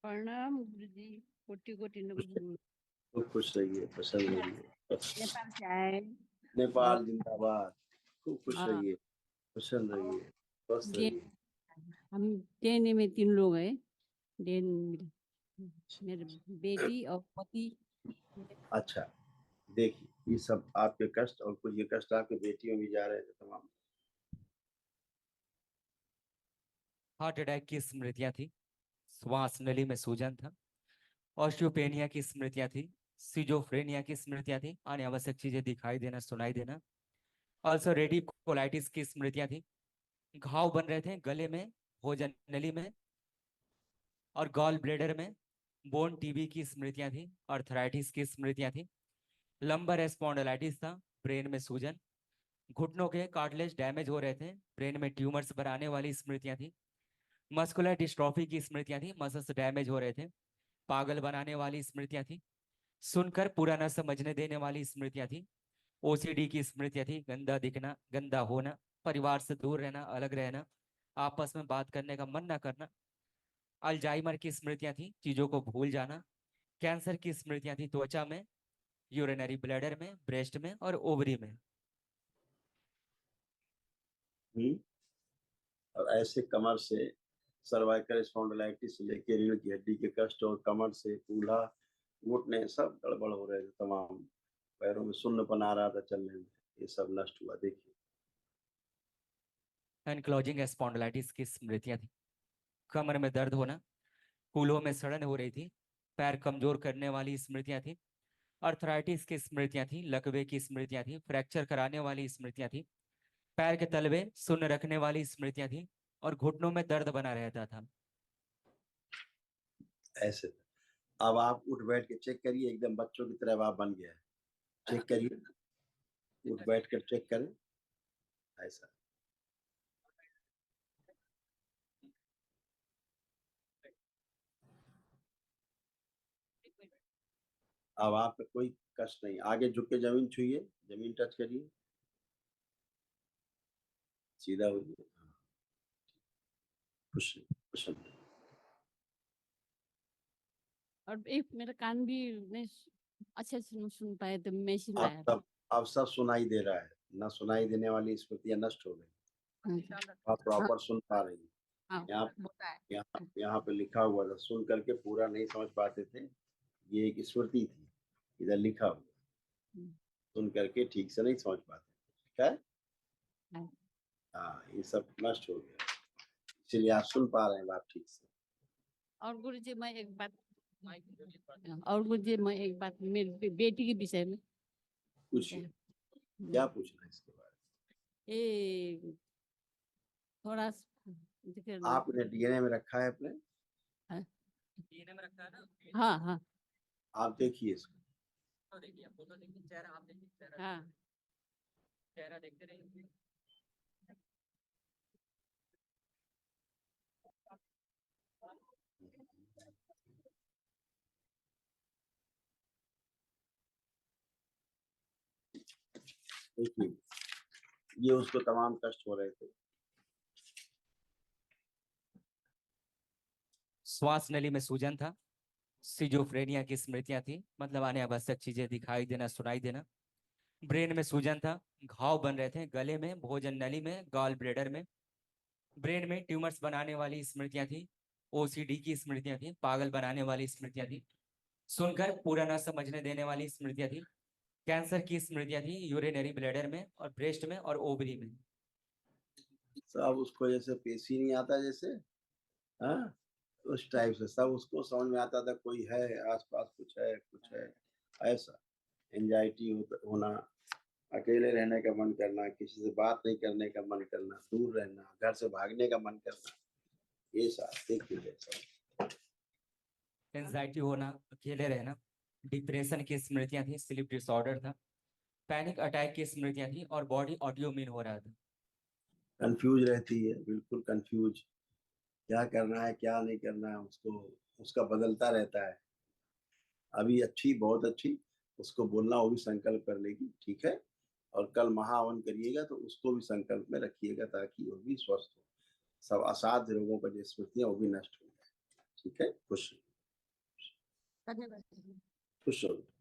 प्रणाम गुरुजी, कोटि कोटि नमन। खूब खुश रहिए, प्रसन्न रहिए। नेपाल से आए। नेपाल जिंदाबाद। खूब खुश हाँ। रहिए, प्रसन्न रहिए, स्वस्थ डे- रहिए। हम डेन में 3 लोग हैं। डेन मेरे बेटी और पति। अच्छा, देखिए ये सब आपके कष्ट और कुछ ये कष्ट आपके बेटियों भी जा रहे थे तमाम। हार्ट अटैक की स्मृतियां थी, श्वास नली में सूजन था, ऑस्टियोपेनिया की स्मृतियां थी, सिजोफ्रेनिया की स्मृतियां थी, अनावश्यक चीजें दिखाई देना, सुनाई देना, अल्सरेटिव कोलाइटिस की स्मृतियां थी, घाव बन रहे थे गले में, भोजन नली में और गॉल ब्लेडर में, बोन टीबी की स्मृतियां थी, अर्थराइटिस की स्मृतियां थी, लंबर स्पॉन्डिलाइटिस था, ब्रेन में सूजन, घुटनों के कार्टिलेज डैमेज हो रहे थे, ब्रेन में ट्यूमर्स बनाने वाली स्मृतियां थी, मस्कुलर डिस्ट्रॉफी की स्मृतियां थी, मसल्स डैमेज हो रहे थे, पागल बनाने वाली स्मृतियां थी, सुनकर पूरा न समझने देने वाली स्मृतियां थी, ओसीडी की स्मृतियां थी, गंदा दिखना, गंदा होना, परिवार से दूर रहना, अलग रहना, आपस में बात करने का मन ना करना, अल्जाइमर की स्मृतियां थी, चीजों को भूल जाना, कैंसर की स्मृतियां थी, त्वचा में, यूरिनरी ब्लैडर में, ब्रेस्ट में और ओवरी में। और ऐसे कमर से सर्वाइकल स्पॉन्डिलाइटिस से लेके रीढ़ की हड्डी के कष्ट और कमर से कूल्हा घुटने सब गड़बड़ हो रहे थे तमाम। पैरों में सुन्नपन आ रहा था चलने में, ये सब नष्ट हुआ। देखिए एनक्लोजिंग स्पॉन्डिलाइटिस की स्मृतियां थी, कमर में दर्द होना, कूल्हों में सड़न हो रही थी, पैर कमजोर करने वाली स्मृतियां थी, अर्थराइटिस की स्मृतियां थी, लकवे की स्मृतियां थी, फ्रैक्चर कराने वाली स्मृतियां थी, पैर के तलवे सुन्न रखने वाली स्मृतियां थी और घुटनों में दर्द बना रहता था। ऐसे अब आप उठ बैठ के चेक करिए, एकदम बच्चों की तरह अब आप बन गया है। चेक करिए, उठ बैठ कर चेक करें ऐसा। अब आप कोई कष्ट नहीं, आगे झुक के जमीन छुइए, जमीन टच करिए, सीधा हो जाइए, खुश खुश। और एक मेरा कान भी नहीं अच्छे से नहीं सुन पाए तो मशीन अब लाया। सब अब सब सुनाई दे रहा है, ना सुनाई देने वाली स्मृतियां नष्ट हो गई, आप प्रॉपर सुन पा रही हैं। हाँ, यहाँ बताए। यहाँ पे लिखा हुआ था, सुन करके पूरा नहीं समझ पाते थे, ये एक स्मृति थी, इधर लिखा हुआ, सुन करके ठीक से नहीं समझ पाते, ठीक है। हाँ, ये सब नष्ट हो गया, इसलिए आप सुन पा रहे हैं बात ठीक से। और गुरुजी मैं एक बात मेरी बेटी के विषय में पूछिए, क्या पूछना है इसके बारे ये थोड़ा में? आपने डीएनए में रखा है अपने? डीएनए में रखा है ना? हाँ हाँ, आप देखिए इसको, तो देखिए, फोटो देखिए, चेहरा आप देखिए, चेहरा, हाँ चेहरा देखते रहिए। देखिए ये उसको तमाम कष्ट हो रहे थे। श्वास नली में सूजन था, सिजोफ्रेनिया की स्मृतियां थी, मतलब अनावश्यक चीजें दिखाई देना, सुनाई देना, ब्रेन में सूजन था, घाव बन रहे थे गले में, भोजन नली में, गॉल ब्लेडर में, ब्रेन में ट्यूमर्स बनाने वाली स्मृतियां थी, ओसीडी की स्मृतियां थी, पागल बनाने वाली स्मृतियां थी, सुनकर पूरा न समझने देने वाली स्मृतियां थी, कैंसर की स्मृतियां थी, यूरिनरी ब्लैडर में और ब्रेस्ट में और ओवरी में। सब उसको जैसे पेशी नहीं आता जैसे, हाँ, उस टाइप से सब उसको समझ में आता था, कोई है आसपास, कुछ है ऐसा। एंजाइटी होना, अकेले रहने का मन करना, किसी से बात नहीं करने का मन करना, दूर रहना, घर से भागने का मन करना, ये सब देखिए। एंजाइटी होना, अकेले रहना, डिप्रेशन की स्मृतियां थी, स्लीप डिसऑर्डर था, पैनिक अटैक की स्मृतियां थी और बॉडी ऑटोइम्यून हो रहा था। कंफ्यूज रहती है, बिल्कुल कंफ्यूज, क्या करना है क्या नहीं करना है, उसको उसका बदलता रहता है। अभी अच्छी, बहुत अच्छी, उसको बोलना, वो भी संकल्प कर लेगी, ठीक है। और कल महावन करिएगा तो उसको भी संकल्प में रखिएगा ताकि वो भी स्वस्थ हो, सब असाध्य रोगों का जो स्मृतियां वो भी नष्ट हो जाए, ठीक है। खुश धन्यवाद। खुश रहो।